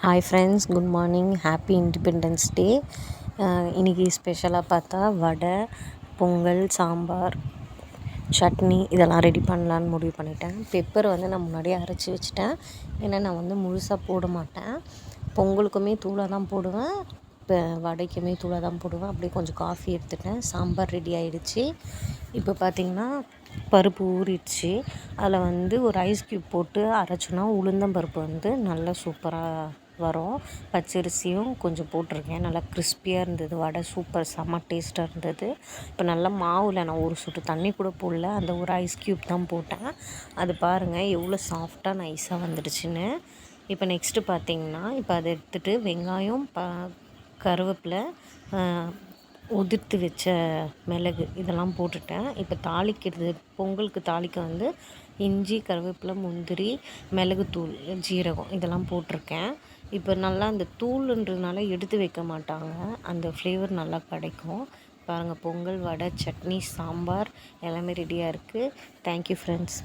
Hi friends, good morning. Happy independence day. இன்றைக்கி ஸ்பெஷலாக பார்த்தா வடை, பொங்கல், சாம்பார், சட்னி இதெல்லாம் ரெடி பண்ணலான்னு முடிவு பண்ணிட்டேன். பெப்பர் நான் முன்னாடியே அரைச்சி வச்சுட்டேன். ஏன்னா நான் முழுசாக போட மாட்டேன். பொங்கலுக்குமே தூளாக தான் போடுவேன், இப்போ வடைக்குமே தூளாக தான் போடுவேன். அப்படியே கொஞ்சம் காஃபி எடுத்துட்டேன். சாம்பார் ரெடி ஆகிடுச்சு. இப்போ பார்த்திங்கன்னா பருப்பு ஊறிடுச்சு. அதில் ஒரு ஐஸ் க்யூப் போட்டு அரைச்சோன்னா உளுந்தம்பருப்பு நல்லா சூப்பராக வரும். பச்சரிசியும் கொஞ்சம் போட்டிருக்கேன். நல்லா கிறிஸ்பியாக இருந்தது. வடை சூப்பர் செம்ம டேஸ்ட்டாக இருந்தது. இப்போ நல்லா மாவில் நான் ஒரு சொட்டு தண்ணி கூட போடல, அந்த ஒரு ஐஸ் க்யூப் தான் போட்டேன். அது பாருங்கள் எவ்வளோ சாஃப்டாக நைஸாக வந்துடுச்சுன்னு. இப்போ நெக்ஸ்ட்டு பார்த்திங்கன்னா, இப்போ அதை எடுத்துகிட்டு வெங்காயம், கருவேப்பிலை, உதிர்த்து வச்ச மிளகு இதெல்லாம் போட்டுட்டேன். இப்போ தாளிக்கிறது, பொங்கலுக்கு தாளிக்க இஞ்சி, கருவேப்பிலை, முந்திரி, மிளகுத்தூள், ஜீரகம் இதெல்லாம் போட்டிருக்கேன். இப்போ நல்லா அந்த தூளுன்றதுனால எடுத்து வைக்க மாட்டாங்க, அந்த ஃப்ளேவர் நல்லா கிடைக்கும். பாருங்கள், பொங்கல், வடை, சட்னி, சாம்பார் எல்லாமே ரெடியாக இருக்குது. Thank you friends.